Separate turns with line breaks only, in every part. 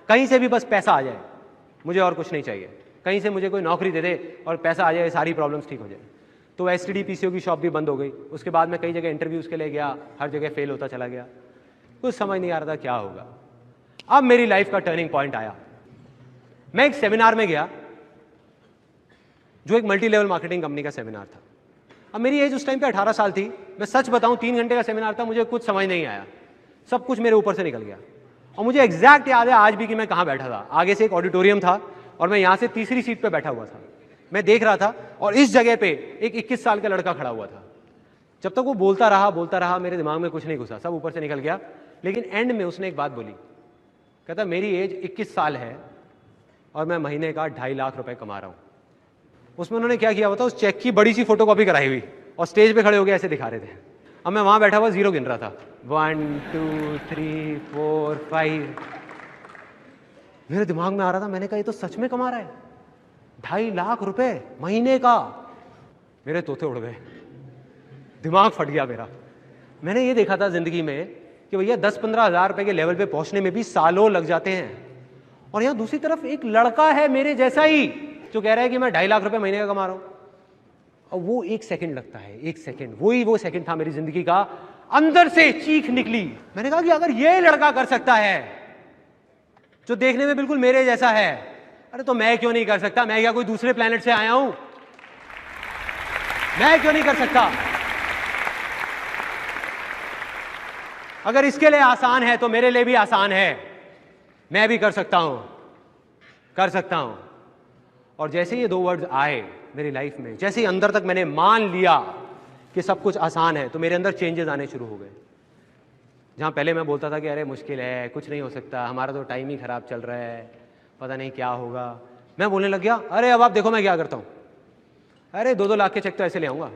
कहीं से भी बस पैसा आ जाए, मुझे और कुछ नहीं चाहिए। कहीं से मुझे कोई नौकरी दे दे और पैसा आ जाए, सारी प्रॉब्लम्स ठीक हो जाए। तो एसटीडी पीसीओ की शॉप भी बंद हो गई। उसके बाद मैं कई जगह इंटरव्यूज़ के लिए गया, हर जगह फेल होता चला गया, कुछ समझ नहीं आ रहा था क्या होगा। अब मेरी लाइफ का टर्निंग पॉइंट आया। मैं एक सेमिनार में गया जो एक मल्टी लेवल मार्केटिंग कंपनी का सेमिनार था। अब मेरी एज उस टाइम पे 18 साल थी। मैं सच बताऊं 3 घंटे का सेमिनार था, मुझे कुछ समझ नहीं आया, सब कुछ मेरे ऊपर से निकल गया। और मुझे एग्जैक्ट याद है आज भी कि मैं कहाँ बैठा था। आगे से एक ऑडिटोरियम था और मैं यहाँ से तीसरी सीट पे बैठा हुआ था। मैं देख रहा था और इस जगह पे एक 21 साल का लड़का खड़ा हुआ था। जब तक वो बोलता रहा मेरे दिमाग में कुछ नहीं घुसा, सब ऊपर से निकल गया। लेकिन एंड में उसने एक बात बोली, कहता मेरी एज 21 साल है और मैं महीने का 2.5 लाख रुपए कमा रहा हूँ। उसमें उन्होंने क्या किया हुआ था, उस चेक की बड़ी सी फोटोकॉपी कराई हुई और स्टेज पे खड़े हो गए ऐसे दिखा रहे थे। अब मैं वहां बैठा हुआ जीरो गिन रहा था, 1 2 3 4 5। मेरे दिमाग में आ रहा था, मैंने कहा ये तो सच में कमा रहा है 2.5 लाख रुपए महीने का। मेरे तोते उड़ गए, दिमाग फट गया मेरा। मैंने ये देखा था जिंदगी में कि भैया 10-15 हज़ार रुपए के लेवल पे पहुंचने में भी सालों लग जाते हैं। और यहां दूसरी तरफ एक लड़का है मेरे जैसा ही जो कह रहा है कि मैं 2.5 लाख रुपए महीने का कमा रहा हूं। और वो 1 सेकंड लगता है, 1 सेकंड, वो सेकंड था मेरी जिंदगी का। अंदर से चीख निकली। मैंने कहा कि अगर ये लड़का कर सकता है जो देखने में बिल्कुल मेरे जैसा है, अरे तो मैं क्यों नहीं कर सकता? मैं क्या कोई दूसरे प्लेनेट से आया हूं? मैं क्यों नहीं कर सकता? अगर इसके लिए आसान है तो मेरे लिए भी आसान है। मैं भी कर सकता हूं, कर सकता हूं। और जैसे ये 2 वर्ड्स आए मेरी लाइफ में, जैसे ही अंदर तक मैंने मान लिया कि सब कुछ आसान है, तो मेरे अंदर चेंजेस आने शुरू हो गए। जहां पहले मैं बोलता था कि अरे मुश्किल है, कुछ नहीं हो सकता, हमारा तो टाइम ही खराब चल रहा है, पता नहीं क्या होगा, मैं बोलने लग गया अरे अब आप देखो मैं क्या करता हूं। अरे 2-2 लाख के चेक तो ऐसे ले आऊंगा,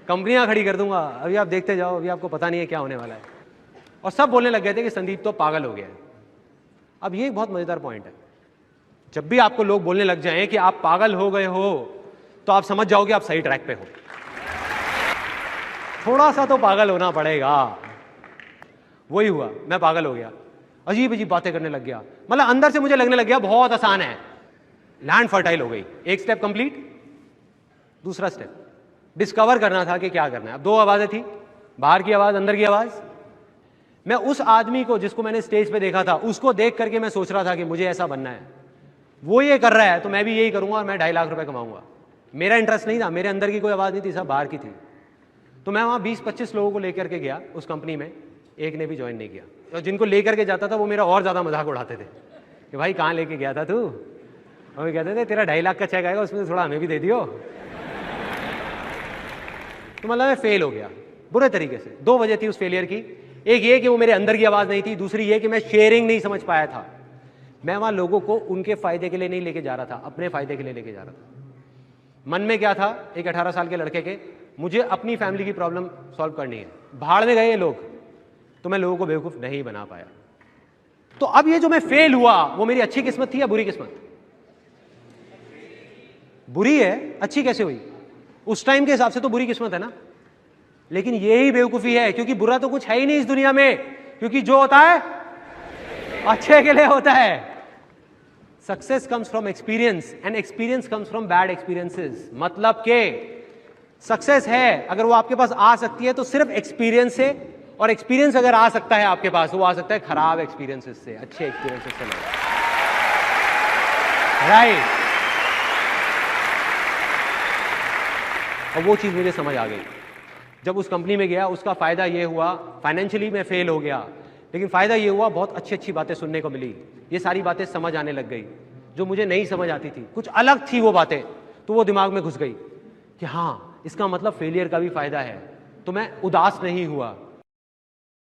कंपनियां खड़ी कर दूंगा, अभी आप देखते जाओ, अभी आपको पता नहीं है क्या होने वाला है। और सब बोलने लग गए थे कि संदीप तो पागल हो गया है। अब ये एक बहुत मजेदार पॉइंट है, जब भी आपको लोग बोलने लग जाएं कि आप पागल हो गए हो, तो आप समझ जाओ कि आप सही ट्रैक पे हो। थोड़ा सा तो पागल होना पड़ेगा। वही हुआ, मैं पागल हो गया, अजीब अजीब बातें करने लग गया। मतलब अंदर से मुझे लगने लग गया बहुत आसान है। लैंड फर्टाइल हो गई। एक स्टेप कंप्लीट, दूसरा स्टेप डिस्कवर करना था कि क्या करना है। अब 2 आवाजें थी, बाहर की आवाज, अंदर की आवाज। मैं उस आदमी को जिसको मैंने स्टेज पे देखा था, उसको देख करके मैं सोच रहा था कि मुझे ऐसा बनना है। वो ये कर रहा है तो मैं भी यही करूंगा और मैं 2.5 लाख रुपए कमाऊंगा। मेरा इंटरेस्ट नहीं था, मेरे अंदर की कोई आवाज नहीं थी, सब बाहर की थी। तो मैं वहां 20-25 लोगों को लेकर के गया उस कंपनी में, एक ने भी ज्वाइन नहीं किया। और जिनको लेकर के जाता था वो मेरा और ज्यादा मजाक उड़ाते थे कि भाई कहाँ लेके गया था तू? और वो कहते थे तेरा 2.5 लाख का चेक आएगा, उसमें से थोड़ा हमें भी दे दियो। तो मतलब मैं फेल हो गया बुरे तरीके से। 2 वजह थी उस फेलियर की। एक ये कि वो मेरे अंदर की आवाज नहीं थी, दूसरी ये कि मैं शेयरिंग नहीं समझ पाया था। मैं वहां लोगों को उनके फायदे के लिए नहीं लेके जा रहा था, अपने फायदे के लिए लेके जा रहा था। मन में क्या था एक 18 साल के लड़के के, मुझे अपनी फैमिली की प्रॉब्लम सॉल्व करनी है। भाड़ में गए लोग, तो मैं लोगों को बेवकूफ नहीं बना पाया। तो अब ये जो मैं फेल हुआ वो मेरी अच्छी किस्मत थी या बुरी किस्मत? बुरी है, अच्छी कैसे हुई? उस टाइम के हिसाब से तो बुरी किस्मत है ना। लेकिन यही बेवकूफी है, क्योंकि बुरा तो कुछ है ही नहीं इस दुनिया में, क्योंकि जो होता है अच्छे के लिए होता है। Success comes from experience and experience comes from bad experiences. मतलब के सक्सेस है अगर वो आपके पास आ सकती है तो सिर्फ एक्सपीरियंस से, और एक्सपीरियंस अगर आ सकता है आपके पास तो वो आ सकता है खराब एक्सपीरियंसेस से, अच्छे एक्सपीरियंसेस से नहीं। राइट। और वो चीज मुझे समझ आ गई जब उस कंपनी में गया। उसका फायदा ये हुआ, फाइनेंशियली मैं फेल हो गया, लेकिन फायदा ये हुआ बहुत अच्छी अच्छी बातें सुनने को मिली। ये सारी बातें समझ आने लग गई जो मुझे नहीं समझ आती थी, कुछ अलग थी वो बातें, तो वो दिमाग में घुस गई कि हाँ इसका मतलब फेलियर का भी फायदा है। तो मैं उदास नहीं हुआ,